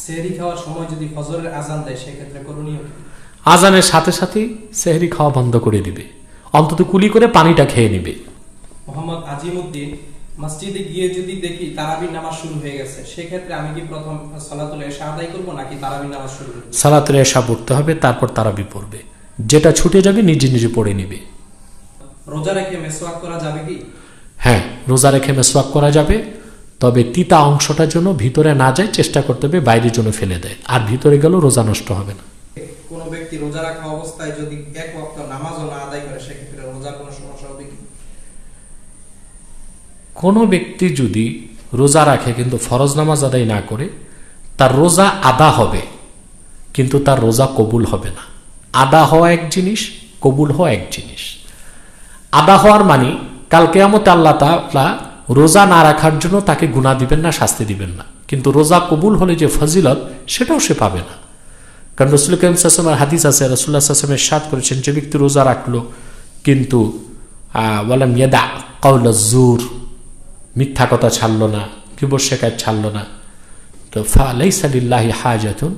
সেহরি খাওয়ার সময় যদি ফজরের আজান দেয় সেক্ষেত্রে করণীয় কি? আজানের সাথে সাথেই সেহরি খাওয়া বন্ধ করে দিবে, অন্তত কুলি করে পানিটা খেয়ে নিবে। মোহাম্মদ আজিমউদ্দিন, মসজিদে গিয়ে যদি দেখি তারাবির নামাজ শুরু হয়ে গেছে, সেক্ষেত্রে আমি কি প্রথম সালাতুল ইশা আদায় করব নাকি তারাবির নামাজ শুরু করব? সালাতুল ইশা পড়তে হবে, তারপর তারাবি পড়বে। যেটা ছুটে যাবে নিজে নিজে পড়ে নিবে। রোজা রেখে মেসওয়াক করা যাবে কি? হ্যাঁ, রোজা রেখে মেসওয়াক করা যাবে, তবে তিতা অংশটার জন্য ভিতরে না যায় চেষ্টা করতে হবে বাইরের জন্য ফেলে দেয়, আর ভিতরে গেলেও রোজা নষ্ট হবে না। কোনো ব্যক্তি রোজা রাখা অবস্থায় যদি এক ওয়াক্ত নামাজও না আদায় করে সেক্ষেত্রে রোজার কোনো সমস্যা হবে কি? কোনো ব্যক্তি যদি রোজা রাখে কিন্তু ফরজ নামাজ আদায় না করে, তার রোজা আদা হবে কিন্তু তার রোজা কবুল হবে না। আদা হওয়া এক জিনিস, কবুল হওয়া এক জিনিস। আদা হওয়ার মানে কাল কিয়ামতে আল্লাহ তাআলা রোজা না রাখার জন্য তাকে গুনাহ দিবেন না, শাস্তি দিবেন না, কিন্তু রোজা কবুল হলে যে ফজিলত সেটাও সে পাবে না। কারণ রাসূল কারীম সাল্লাল্লাহু আলাইহি ওয়াসাল্লামের হাদিস আছে, রাসূলুল্লাহ সাল্লাল্লাহু আলাইহি ওয়াসাল্লাম ইরশাদ করেছেন, যে ব্যক্তি রোজা রাখলো কিন্তু ওয়ালাম ইয়াদা কাওলা যুর, মিথ্যা কথা ছাড়লো না, কিবর শেখায়ত ছাড়লো না, তো ফালাইসা লিল্লাহি হাজাতুন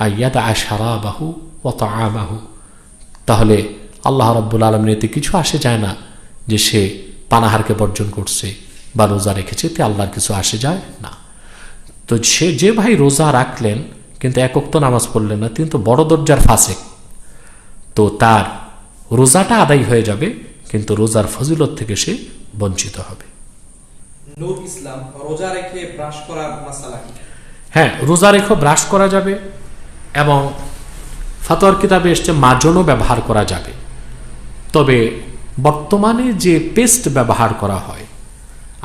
আইয়াদা শারাবাহু ওয়া তাআমাহু, তাহলে আল্লাহ রাব্বুল আলামিনের এতে কিছু আসে যায় না যে সে পানাহারকে বর্জন করছে বা রোজা রেখেছে, এতে আল্লাহর কিছু আসে যায় না। তো সে যে ভাই রোজা রাখলেন কিন্তু এক ওয়াক্ত নামাজ পড়লেন না, তিনি তো বড় দরজার ফাসিক, তো তার রোজাটা আদায় হয়ে যাবে কিন্তু রোজার ফজিলত থেকে সে বঞ্চিত হবে। নূর ইসলাম, রোজা রেখে ব্রাশ করার মাসালা কি? হ্যাঁ, রোজা রেখে ব্রাশ করা যাবে এবং ফাতোয়ার কিতাবে এসছে মাজনও ব্যবহার করা যাবে। তবে বর্তমানে যে পেস্ট ব্যবহার করা হয়,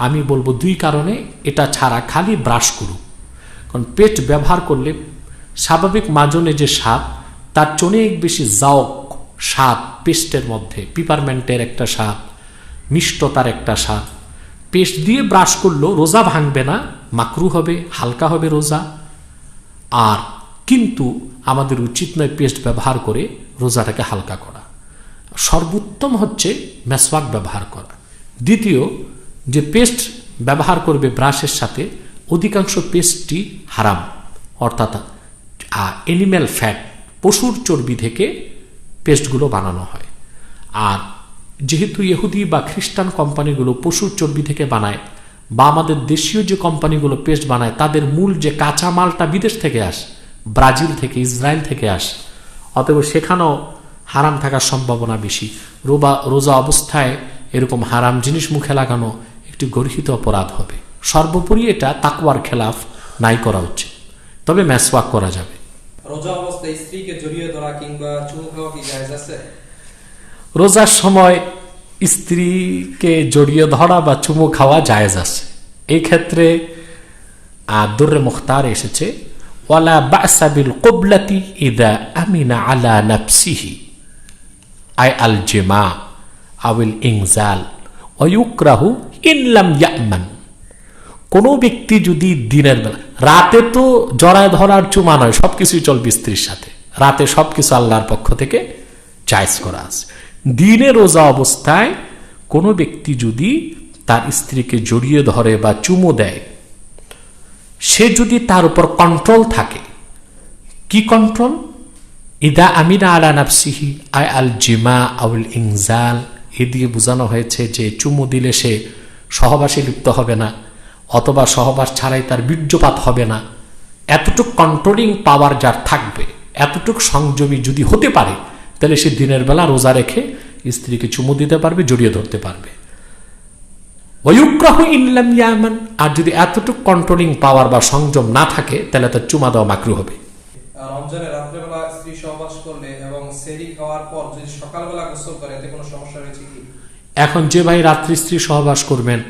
আমি বলবো দুই কারণে এটা ছাড়া খালি ব্রাশ করুক। কারণ পেস্ট ব্যবহার করলে স্বাভাবিক মাজনে যে স্বাদ তার চেয়ে অনেক বেশি জাওক স্বাদ পেস্টের মধ্যে, পিপারমেন্টের একটা স্বাদ, মিষ্টতার একটা স্বাদ। পেস্ট দিয়ে ব্রাশ করলেও রোজা ভাঙবে না, মাকরু হবে, হালকা হবে রোজা। আর কিন্তু আমাদের উচিত নয় পেস্ট ব্যবহার করে রোজাটাকে হালকা করা। সর্বোত্তম হচ্ছে মেসওয়াক ব্যবহার করা। দ্বিতীয়, যে পেস্ট ব্যবহার করবে ব্রাশের সাথে, অধিকাংশ পেস্টটি হারাম, অর্থাৎ অ্যানিম্যাল ফ্যাট, পশুর চর্বি থেকে পেস্টগুলো বানানো হয়। আর যেহেতু ইহুদি বা খ্রিস্টান কোম্পানিগুলো পশুর চর্বি থেকে বানায়, বা আমাদের দেশীয় যে কোম্পানিগুলো পেস্ট বানায় তাদের মূল যে কাঁচা মালটা বিদেশ থেকে আসে, ব্রাজিল থেকে, ইসরায়েল থেকে আসে, অতএব সেখানেও হারাম থাকার সম্ভাবনা বেশি। রোজা অবস্থায় এরকম হারাম জিনিস মুখে লাগানো একটি গর্হিত অপরাধ হবে। সর্বোপরি এটা তাকওয়ার খেলাফ, নাই করা উচিত। তবে মেসওয়াক করা যাবে। রোজা অবস্থায় স্ত্রীকে জড়িয়ে ধরা কিংবা চুমু খাওয়া কি জায়েজ আছে? রোজার সময় স্ত্রীকে জড়িয়ে ধরা বা চুমু খাওয়া জায়েজ আছে। এই ক্ষেত্রে দুররে মুখতার এসেছে, ওয়ালা বা'সা বিল কুবলাতি ইযা আমিনা আলা নাফসিহি আই আল জিমা আউল ইনজাল ওয়া ইউকরাহু ইন লাম ইয়ামান। কোনো ব্যক্তি যদি দিনের বেলা, রাতে তো জড়ায় ধরার চুমা নয়, সবকিছুই চলবে স্ত্রীর সাথে, রাতে সবকিছু আল্লাহর পক্ষ থেকে জায়েজ করা আছে। দিনে রোজা অবস্থায় কোনো ব্যক্তি যদি তার স্ত্রীকে জড়িয়ে ধরে বা চুমু দেয়, সে যদি তার উপর কন্ট্রোল থাকে, কি কন্ট্রোল? ইদা আমিনা আলা নাফসিহি আই আল জিমা আউল ইনজাল, এ দিয়ে বোঝানো হয়েছে যে চুমু দিলে সে সহবাসে লিপ্ত হবে না, অথবা সহবাস ছাড়াই তার বীর্যপাত হবে না। এতটুক কন্ট্রোলিং পাওয়ার যার থাকবে, এতটুক সংযমী যদি হতে পারে, তাহলে সে দিনের বেলা রোজা রেখে স্ত্রীকে চুমু দিতে পারবে, জড়িয়ে ধরতে পারবে। ওয়ায়ুকরাহু ইন লাম ইয়ামান, আর যদি এতটুক কন্ট্রোলিং পাওয়ার বা সংযম না থাকে তাহলে তার চুমা দেওয়া মাকরু হবে। রমজানে রাত্রেবেলা স্ত্রী সহবাস করলে এবং সেহরি খাওয়ার পর যদি সকালবেলা গোসল করে এতে কোনো সমস্যা রয়েছে কি? এখন যে ভাই রাত্রি স্ত্রী সহবাস করবেন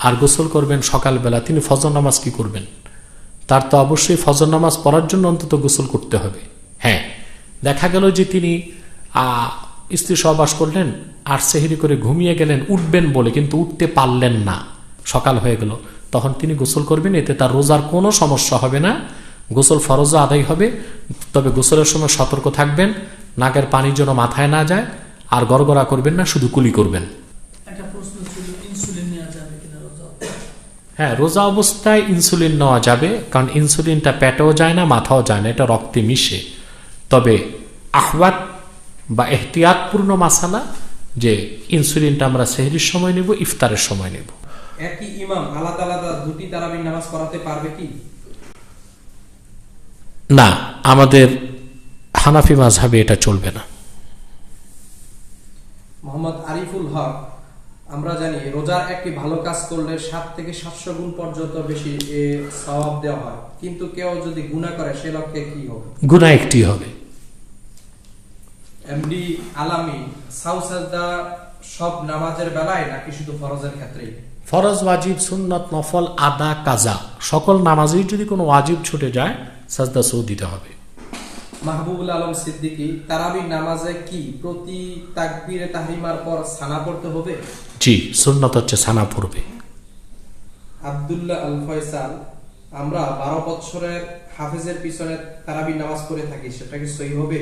আর গোসল করবেন সকালবেলা, তিনি ফজর নামাজ কি করবেন? তার তো অবশ্যই ফজর নামাজ পড়ার জন্য অন্তত গোসল করতে হবে। হ্যাঁ, দেখা গেল যে তিনি স্ত্রী সহবাস করলেন আর সেহরি করে ঘুমিয়ে গেলেন উঠবেন বলে, কিন্তু উঠতে পারলেন না, সকাল হয়ে গেল, তখন তিনি গোসল করবেন, এতে তার রোজার কোনো সমস্যা হবে না, গোসল ফরজ আদায় হবে। তবে গোসলের সময় সতর্ক থাকবেন, নাকের পানি যেন মাথায় না যায়, আর গড়গড়া করবেন না, শুধু কুলি করবেন। একটা প্রশ্ন ছিল, ইনসুলিন নেওয়া যাবে কিনা রোজা? হ্যাঁ, রোজা অবস্থায় ইনসুলিন নেওয়া যাবে, কারণ ইনসুলিনটা পেটেও যায় না, মাথাও যায় না, এটা রক্তে মিশে। তবে আহওয়াত বা এহতিয়াতপূর্ণ মাসালা যে ইনসুলিনটা আমরা সেহরির সময় নেব, ইফতারের সময় নেব। একই ইমাম আলাদা আলাদা দুটি তারাবির নামাজ পড়াতে পারবে কি? না, আমাদের হানাফি মাযহাবে এটা চলবে না। মোহাম্মদ আরিফুল হক, আমরা জানি রোজার একটি ভালো কাজ করলে 7 থেকে 700 গুণ পর্যন্ত বেশি সওয়াব দেওয়া হয়, কিন্তু কেউ যদি গুনাহ করে সে লক্ষ্যে কি হবে? গুনাহ একটি হবে। এমডি আলামি, সাউসাজদা সব নামাজের বেলায় নাকি শুধু ফরজের ক্ষেত্রেই? ফরজ, ওয়াজিব, সুন্নত, নফল, আদা, কাজা সকল নামাজেই যদি কোনো ওয়াজিব ছুটে যায় সাজদা সৌ দিতে হবে। মাহবুবুল আলম সিদ্দিকী, তারাবির নামাজে কি প্রতি তাকবীরে তাহরিমার পর সানা পড়তে হবে? জি, সুন্নত হচ্ছে সানা পড়বে। আব্দুল্লাহ আল ফয়সাল, আমরা 12 বছরের হাফেজের পিছনে তারাবির নামাজ পড়ে থাকি, সেটা কি সহি হবে?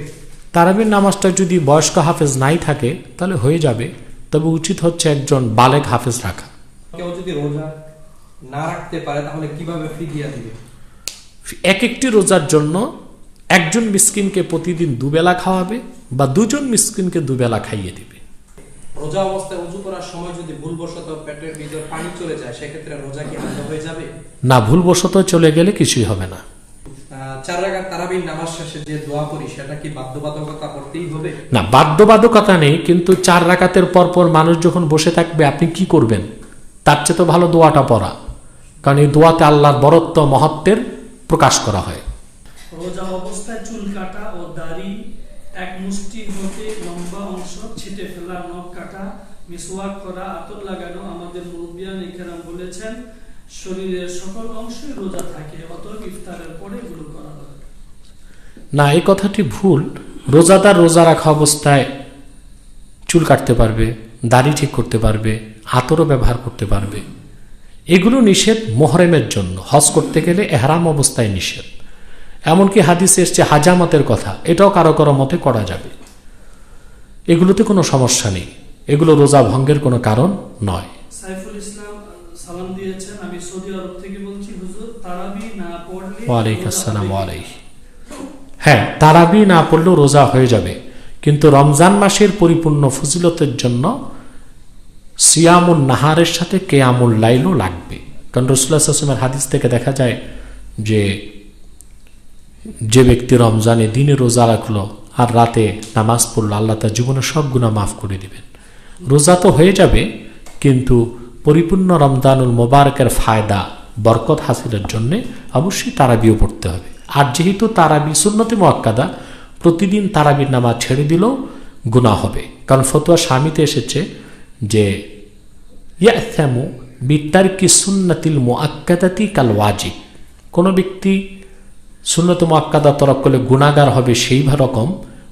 তারাবির নামাজটা যদি বয়স্ক হাফেজ নাই থাকে তাহলে হয়ে যাবে, তবে উচিত হচ্ছে একজন বালেগ হাফেজ রাখা। কেউ যদি রোজা না রাখতে পারে তাহলে কিভাবে ফিদিয়া দিবে? এক একটি রোজার জন্য একজন মিসকিনকে প্রতিদিন দুবেলা খাওয়াবে বা দুজন মিসকিনকে দুবেলা খাইয়ে দিবে। রোজা অবস্থায় ওযু করার সময় যদি ভুলবশত পেটের ভিতর পানি চলে যায় সেক্ষেত্রে রোজা কি বন্ধ হয়ে যাবে? না, ভুলবশত চলে গেলে কিছুই হবে না। 4 রাকাত তারাবির নামাজ শেষে যে দোয়া করি সেটা কি বাধ্যবাধকতা করতেই হবে? না, বাধ্যবাধকতা নেই, কিন্তু 4 রাকাতের পর মানুষ যখন বসে থাকবে আপনি কি করবেন? তার চেয়ে তো ভালো দোয়াটা পড়া, কারণ এই দোয়াতে আল্লাহর বরত্ব মহত্বের প্রকাশ করা হয়। রোজা অবস্থায় চুল কাটা ও দাড়ি এক মুষ্টি হতে লম্বা অংশ ছিটে ফেলা, নখ কাটা, মিসওয়াক করা, আতর লাগানো আমাদের মুরব্বিয়ান ইকরাম বলেছেন শরীরের সকল অংশই রোজা থাকে, অতএব ইফতারের পরে এগুলো করা হবে না, এই কথাটি ভুল। রোজাদার রোজা রাখা অবস্থায় চুল কাটতে পারবে, দাড়ি ঠিক করতে পারবে, আতরও ব্যবহার করতে পারবে। এগুলো নিষেধ মুহরিমের জন্য, হজ করতে গেলে এহরাম অবস্থায় নিষেধ। এমনকি হাদিসে এসছে হাজামাতের কথা, এটাও কারো কারো মতে করা যাবে। এগুলোতে কোনো সমস্যা নেই, এগুলো রোজা ভঙ্গের কোনো কারণ নয়। সাইফুল ইসলাম সালাম দিয়েছেন, আমি সৌদি আরব থেকে বলছি, হুজুর তারাবি না পড়লে ওয়ালাইকুম আসসালাম। ওয়ালাইকুম, হ্যাঁ, তারাবি না পড়লেও রোজা হয়ে যাবে, কিন্তু রমজান মাসের পরিপূর্ণ ফজিলতের জন্য সিয়ামুন নাহারের সাথে কেয়ামুল লাইলও লাগবে। কারণ রাসূলুল্লাহ সাল্লাল্লাহু আলাইহি ওয়াসাল্লামের হাদিস থেকে দেখা যায় যে ব্যক্তি রমজানে দিনে রোজা রাখলো আর রাতে নামাজ পড়লো, আল্লাহ তার জীবনের সব গুনাহ মাফ করে দিবেন। রোজা তো হয়ে যাবে, কিন্তু পরিপূর্ণ রমজানুল মোবারকের ফায়দা বরকত হাসিলের জন্য অবশ্যই তারাবিও পড়তে হবে। আর যেহেতু তারাবি সুন্নতে মুআক্কাদা, প্রতিদিন তারাবির নামাজ ছেড়ে দিলেও গুনাহ হবে। কারণ ফতোয়া স্বামীতে এসেছে যে ইয়াসামু বিতারকি সুন্নাতিল মুআক্কাদাতি কাল ওয়াজিব, কোনো ব্যক্তি সুন্নত মুআক্কাদা তরক করলে গুনাহগার হবে সেই রকম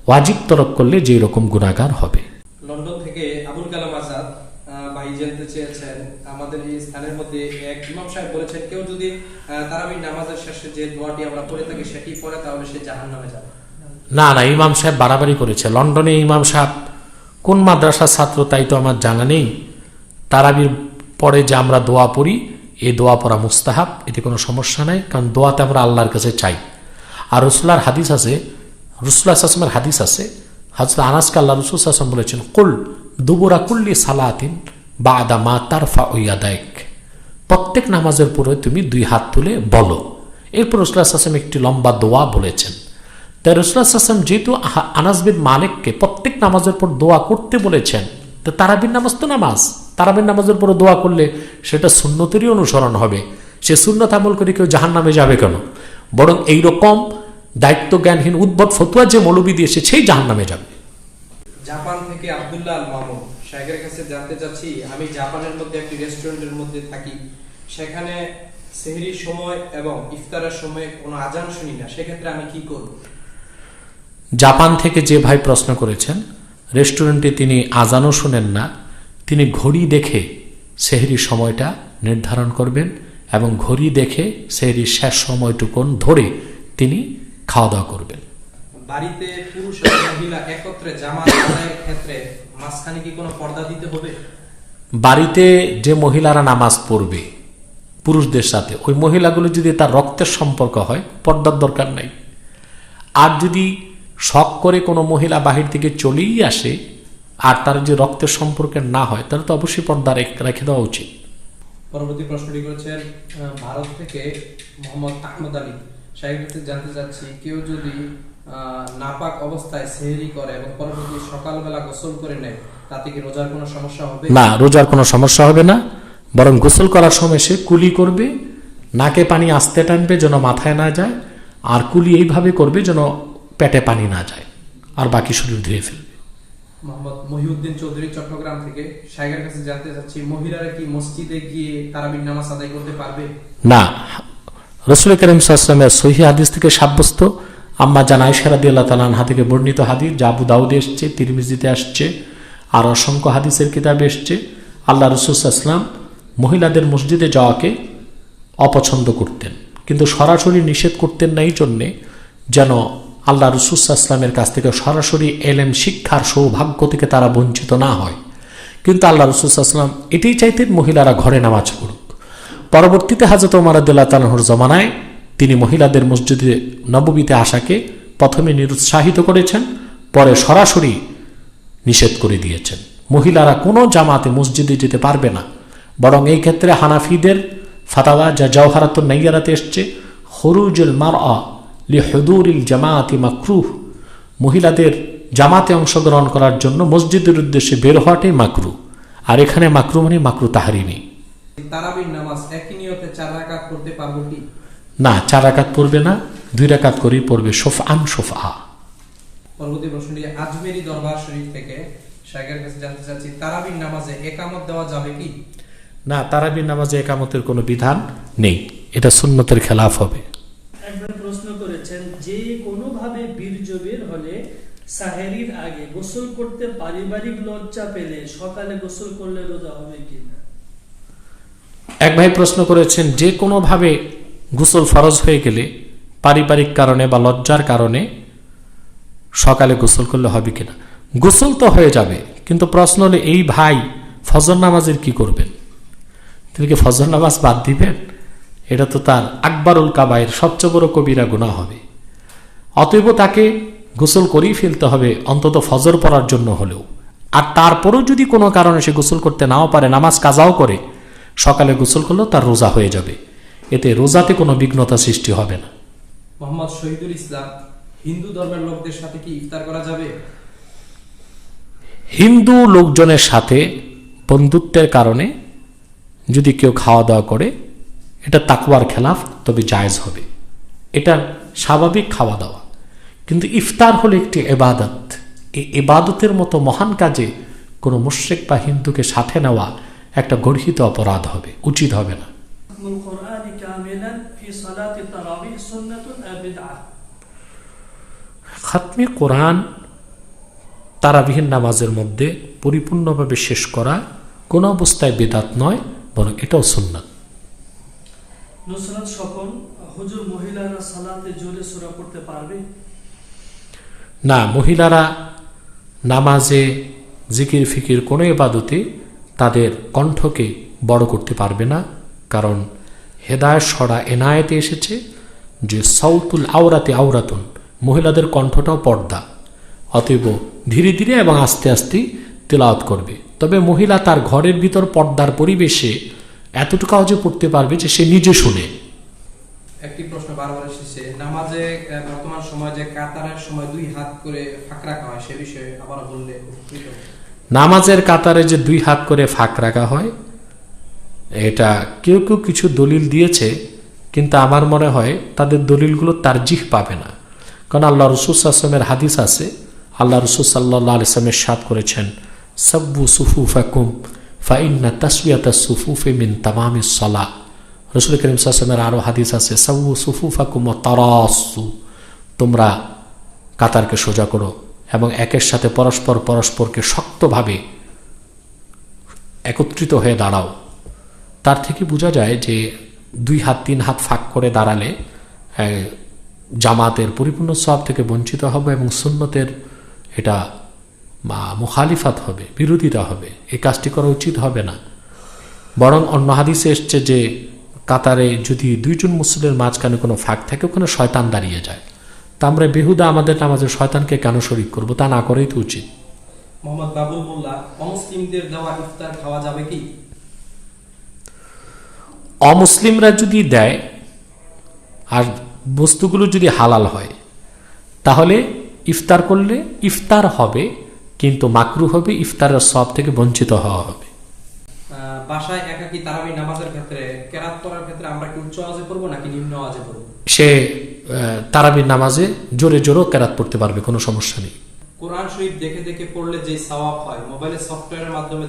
ওয়াজিব তরক করলে যেই রকম গুনাহগার হবে। লন্ডন থেকে আবুল কালাম আজাদ ভাই জানতে চেয়েছেন, আমাদের এই স্থানের মধ্যে এক ইমাম সাহেব বলেছেন কেউ যদি তারাবির নামাজের শেষে যে দোয়াটি আমরা পড়ে থাকি সেটি পড়ে তাহলে সে জাহান্নামে যাবে। না না, ইমাম সাহেব বাড়াবাড়ি করেছে। লন্ডনে ইমাম সাহেব কোন মাদ্রাসার ছাত্র তাই তো আমার জানা নেই। তারাবির পরে যে আমরা দোয়া পড়ি, এই দোয়া পড়া মুস্তাহাব, এতে কোনো সমস্যা নাই, কারণ দোয়াতে আমরা আল্লাহর কাছে চাই। আর রাসূলুল্লাহর হাদিস আছে, রাসূলুল্লাহ সাল্লাল্লাহু আলাইহি ওয়াসাল্লামের হাদিস আছে, হযরত আনাসকে আল্লাহ রাসূল সাল্লাল্লাহু আলাইহি ওয়াসাল্লাম বলেছেন, কুল দুবুরা কুল্লি সালাতিন বাদা মা তারফাউ ইয়াদাইক, প্রত্যেক নামাজের পরে তুমি 2 হাত তুলে বলো। এরপর রাসূলুল্লাহ সাল্লাল্লাহু আলাইহি ওয়াসাল্লাম একটি লম্বা দোয়া বলেছেন। তাই রাসূলুল্লাহ সাল্লাল্লাহু আলাইহি ওয়াসাল্লাম যেহেতু আনাস বিন মালিককে প্রত্যেক নামাজের পর দোয়া করতে বলেছেন, তো তারাবির নামাজ তো নামাজ, তারাবির নামাজের পর দোয়া করলে সেটা সুন্নতেরই অনুসরণ হবে। সে সুন্নত আমল করে কেউ জাহান্নামে যাবে কেন? বরং এইরকম দায়িত্ব জ্ঞানহীন উদ্ভট ফতোয়া যে মৌলবি দিয়েছে সেই জাহান্নামে যাবে। জাপান থেকে আব্দুল্লাহ আল মামুন শাইখের কাছে জানতে চাচ্ছি, আমি জাপানের মধ্যে একটি রেস্টুরেন্টের মধ্যে থাকি, সেখানে সেহরির সময় এবং ইফতারের সময় কোনো আজান শুনি না, সেক্ষেত্রে আমি কি করব? জাপান থেকে যে ভাই প্রশ্ন করেছেন, রেস্টুরেন্টে তিনি আজানও শুনেন না, তিনি ঘড়ি দেখে সেহরির সময়টা নির্ধারণ করবেন এবং ঘড়ি দেখে সেহরির শেষ সময়টুকুন ধরে তিনি খাওয়া দাওয়া করবেন। বাড়িতে পুরুষ এবং মহিলা একত্রে জামাত আদায়ের ক্ষেত্রে মাঝখানে কি কোনো পর্দা দিতে হবে? বাড়িতে যে মহিলারা নামাজ পড়বে, পুরুষদের সাথে, ওই মহিলাগুলো যদি তার রক্তের সম্পর্ক হয় পর্দার দরকার নাই। আর যদি শখ করে কোনো মহিলা বাহির থেকে চলেই আসে আর তার যে রক্তের সম্পর্কের না হয়, তাহলে তো অবশ্যই পর্দা রেখে দেওয়া উচিত। পরবর্তী প্রশ্নটি করেছেন ভারত থেকে মোহাম্মদ আহমদ আলী সাহেবের কাছে জানতে চাচ্ছি, কেউ যদি নাপাক অবস্থায় সেহরি করে এবং পরবর্তী সকালবেলা গোসল করে নেয়, তাতে কি রোজার কোনো সমস্যা হবে? না, রোজার কোনো সমস্যা হবে না, বরং গোসল করার সময় সে কুলি করবে, নাকে পানি আস্তে টানবে যেন মাথায় না যায়, আর কুলি এইভাবে করবে যেন পেটে পানি না যায়, আর বাকি শরীর ধুয়ে ফেলবে। মোহাম্মদ মহিউদ্দিন চৌধুরী চট্টগ্রাম থেকে সাহেবের কাছে জানতে চাচ্ছি, মহিলারা কি মসজিদে গিয়ে তারাবির নামাজ আদায় করতে পারবে? না, রাসূল করিম সাল্লাল্লাহু আলাইহি ওয়াসাল্লামের সহিহ হাদিস থেকে সাব্যস্ত, আম্মা জান আয়েশা রাদিয়াল্লাহু তাআলা আনহা থেকে বর্ণিত হাদিস, যা আবু দাউদে এসছে, তিরমিজিতে আসছে, আর অসংখ্য হাদিসের কিতাবে এসছে, আল্লাহ রাসূল সাল্লাল্লাহু আলাইহি ওয়াসাল্লাম মহিলাদের মসজিদে যাওয়াকে অপছন্দ করতেন, কিন্তু সরাসরি নিষেধ করতেন না, এই জন্যে যেন আল্লাহ রাসূল সাল্লাল্লাহু আলাইহি ওয়াসাল্লামের কাছ থেকে সরাসরি এলেম শিক্ষার সৌভাগ্য থেকে তারা বঞ্চিত না হয়। কিন্তু আল্লাহ রাসূল সাল্লাল্লাহু আলাইহি ওয়াসাল্লাম এটাই চাইতেন মহিলারা ঘরে নামাজ পড়ুক। পরবর্তীতে হযরত ওমর রাদিয়াল্লাহু তাআলা আনহুর জমানায় তিনি মহিলাদের মসজিদে নববীতে আসাকে প্রথমে নিরুৎসাহিত করেছেন, পরে সরাসরি নিষেধ করে দিয়েছেন। মহিলারা কোনো জামাতে মসজিদে যেতে পারবে না, বরং এই ক্ষেত্রে হানাফিদের ফাতাওয়া, যা জাওহারাতুন নাইয়ারাতে এসছে, খুরুজুল মারআ লিহুদুরিল জামাআতি মাকরুহ, মহিলাদের জামাতে অংশগ্রহণ করার জন্য মসজিদের উদ্দেশ্যে বের হওয়াটাই মাকরু। আর এখানে মাকরু মানে মাকরু তাহরিমি। তারাবির নামাজ একই নিয়তে 4 রাকাত পড়তে পারবো কি? না, 4 রাকাত পড়বে না, 2 রাকাত করেই পড়বে, শফআন শফআ। পরবর্তী প্রশ্নটি আজমেরি দরবার শরীফ থেকে শায়খের কাছে জানতে চাচ্ছি, তারাবির নামাজে একামত দেওয়া যাবে কি? না, তারাবির নামাজে একামতের কোনো বিধান নেই, এটা সুন্নতের খেলাফ হবে। একবার প্রশ্ন করেছেন, যে কোনোভাবে বীর্য বের হলে সাহেরির আগে গোসল করতে পারিবারিক লজ্জা পেলে সকালে গোসল করলে রোজা হবে কিনা? এক ভাই প্রশ্ন করেছেন, যে কোনোভাবে গোসল ফরজ হয়ে গেলে পারিবারিক কারণে বা লজ্জার কারণে সকালে গোসল করলে হবে কিনা। গোসল তো হয়ে যাবে, কিন্তু প্রশ্ন হলো এই ভাই ফজর নামাজের কি করবেন? তিনি কি ফজর নামাজ বাদ দিবেন? এটা তো তার আকবরুল কাবায়ের, সবচেয়ে বড় কবিরা গুনাহ হবে। অতএব তাকে গোসল করেই ফেলতে হবে, অন্তত ফজর পড়ার জন্য হলেও। আর তারপরেও যদি কোনো কারণে সে গোসল করতে নাও পারে, নামাজ কাজাও করে, সকালে গোসল করলেও তার রোজা হয়ে যাবে, এতে রোজাতে কোনো বিঘ্নতা সৃষ্টি হবে না। মোহাম্মদ শহীদুল ইসলাম, হিন্দু ধর্মের লোকদের সাথে কি ইফতার করা যাবে? হিন্দু লোকজনের সাথে বন্ধুত্বের কারণে যদি কেউ খাওয়া দাওয়া করে, এটা তাকওয়ার খেলাফ, তবে জায়েজ হবে, এটা স্বাভাবিক খাওয়া দাওয়া। কিন্তু ইফতার হলো একটি ইবাদত, এই ইবাদতের মতো মহান কাজে কোনো মুশরিক বা হিন্দুকে সাথে নেওয়া একটা গর্হিত অপরাধ হবে, উচিত হবে না। খাতমে কোরআন তারাবিহীন নামাজের মধ্যে পরিপূর্ণভাবে শেষ করা কোন অবস্থায় বিদআত নয়, বরং এটাও সুন্নাত। নুসরাত স্বপন, হুজুর মহিলারা সালাতে জোরে সূরা পড়তে পারবে? না, মহিলারা নামাজে, জিকির ফিকির কোনো ইবাদতে তাদের কণ্ঠকে বড় করতে পারবে না, কারণ হেদায়েত সরা এনায়েতে এসেছে যে সাউতুল আওরাতে আওরাতুন, মহিলাদের কণ্ঠটাও পর্দা। অতএব ধীরে ধীরে এবং আস্তে আস্তে তেলাওয়াত করবে, তবে মহিলা তার ঘরের ভিতর পর্দার পরিবেশে এতটুকু যে পড়তে পারবে যে সে নিজে শুনে। একটি প্রশ্ন বারবার এসেছে, নামাজে বর্তমান সময় যে কাতারের সময় 2 হাত করে ফাঁক রাখা হয়, সে বিষয়ে আবার বললে। নামাজের কাতারে যে 2 হাত করে ফাঁক রাখা হয়, এটা কেউ কেউ কিছু দলিল দিয়েছে, কিন্তু আমার মনে হয় তাদের দলিলগুলো তারজিহ পাবে না। কারণ আল্লাহ রাসূল সাল্লাল্লাহু আলাইহি ওয়াসাল্লামের হাদিস আছে, আল্লাহ রাসূল সাল্লাল্লাহু আলাইহি ওয়াসাল্লাম ইরশাদ করেছেন, সাব্বু সুফুফাকুম ফাইন্না তাসওয়াতাস সুফুফি মিন তামামিস সালাহ। রাসূল করিম সাল্লাল্লাহু আলাইহি ওয়াসাল্লামের আরো হাদিস আছে, সাব্বু সুফুফাকুম ওয়া তারাসু, তোমরা কাতারকে সোজা করো এবং একের সাথে পরস্পরকে শক্তভাবে একত্রিত হয়ে দাঁড়াও। তার থেকে বোঝা যায় যে 2 হাত 3 হাত ফাঁক করে দাঁড়ালে জামাতের পরিপূর্ণ সওয়াব থেকে বঞ্চিত হবে এবং সুন্নতের এটা মুখালিফাত হবে, বিরোধিতা হবে। এই কাজটি করা উচিত হবে না। বরং অন্য হাদিসে এসছে যে কাতারে যদি দুইজন মুসল্লির মাঝখানে কোনো ফাঁক থাকে, ওখানে শয়তান দাঁড়িয়ে যায়। তা আমরা বেহুদা আমাদের নামাজে শয়তানকে কেন শরীক করব? তা না করেই তো উচিত। মোহাম্মদ বাবুল মোল্লা, অমুসলিমদের দেওয়া ইফতার খাওয়া যাবে কি? অমুসলিমরা যদি দেয় আর বস্তুগুলো যদি হালাল হয়, তাহলে ইফতার করলে ইফতার হবে, কিন্তু মাকরু হবে, ইফতারের সব থেকে বঞ্চিত হওয়া হবে। বাসায় একাকী তারাবি নামাজের ক্ষেত্রে কেরাত করার ক্ষেত্রে আমরা কি উচ্চ আওয়াজে পড়বো নাকি নিম্ন আওয়াজে পড়বো? সে তারাবির নামাজে জোরে জোরেও কেরাত পড়তে পারবে, কোনো সমস্যা নেই। কোরআন শরীফ দেখে দেখে পড়লে যে সওয়াব হয়, মোবাইলের সফটওয়্যারের মাধ্যমে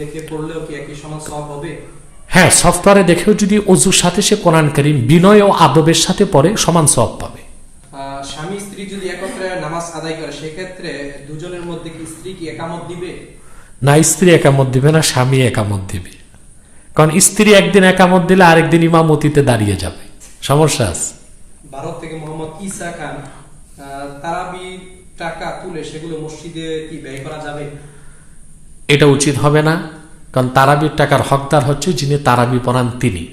দেখে পড়লেও কি একই সমান সওয়াব হবে? হ্যাঁ, সফটওয়্যারে দেখেও যদি অজুর সাথে সে কোরআন কারীম বিনয় ও আদবের সাথে পড়ে, সমান সওয়াব পাবে। স্বামী স্ত্রী যদি একত্রে নামাজ আদায় করে, সেক্ষেত্রে দুজনের মধ্যে কি স্ত্রী কি একামত দিবে? না, স্ত্রী একামত দিবে না, স্বামী একামত দিবে। কারণ স্ত্রী একদিন একামত দিলে আরেকদিন ইমামতিতে দাঁড়িয়ে যাবে, সমস্যা আছে। ভারত থেকে মোহাম্মদ ঈসা খান, তারাবি টাকা তুলে সেগুলো মসজিদে কি ব্যয় করা যাবে? এটা উচিত হবে না, কারণ তারাবির টাকার হকদার হচ্ছে যিনি তারাবি পড়ান তিনি।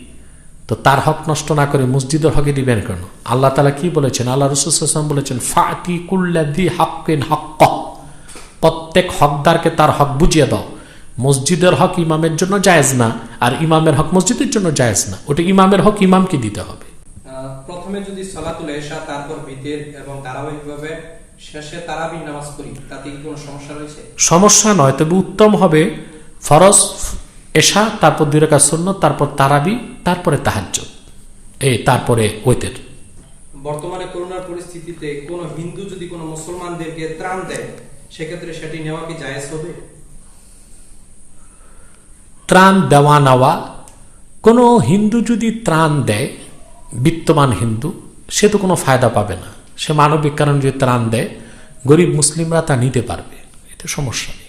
তো তার হক নষ্ট না করে মসজিদের হকে দিবেন কেন? আল্লাহ তাআলা কি বলেছেন? আল্লাহ রাসূল সাল্লাল্লাহু আলাইহি ওয়াসাল্লাম বলেছেন, ফাতি কুল্লাযী হাক্কিন হাক্কা, প্রত্যেক হকদারকে তার হক বুঝিয়ে দাও। মসজিদের হক ইমামের জন্য জায়েজ না, আর ইমামের হক মসজিদের জন্য জায়েজ না। ওটা ইমামের হক ইমামকে দিতে হবে। প্রথমে যদি সালাতুল ইশা, তারপর বিতের এবং ধারাবাহিকভাবে শেষে তারাবি নামাজ পড়ি, তাতে কি কোনো সমস্যা রয়েছে? সমস্যা নয়, তবে উত্তম হবে ফরজ এশা, তারপর 2 রাকাত সুন্নাত, তারপর তারাবি, তারপরে তাহাজ্জুদ, তারপরে ওয়েতের। বর্তমানে করোনার পরিস্থিতিতে কোন হিন্দু যদি কোনো মুসলমানদেরকে ত্রাণ দেয়, সেক্ষেত্রে সেটি নেওয়া কি জায়েজ হবে? ত্রাণ দেওয়া নেওয়া, কোনো হিন্দু যদি ত্রাণ দেয়, বিত্তমান হিন্দু, সে তো কোনো ফায়দা পাবে না। সে মানবিক কারণে যদি ত্রাণ দেয়, গরিব মুসলিমরা তা নিতে পারবে, এতে সমস্যা নেই।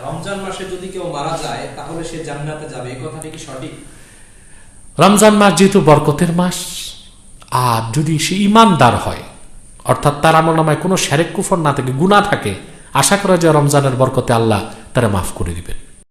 রমজান মাসে যদি কেউ মারা যায়, তাহলে সে জান্নাতে যাবে, এই কথাটি কি সঠিক? রমজান মাস যেহেতু বরকতের মাস, আর যদি সে ইমানদার হয়, অর্থাৎ তার আমলনামায় কোনো শিরক কুফর না থাকে, গুনাহ থাকে, আশা করা যায় রমজানের বরকতে আল্লাহ তারা মাফ করে দিবেন।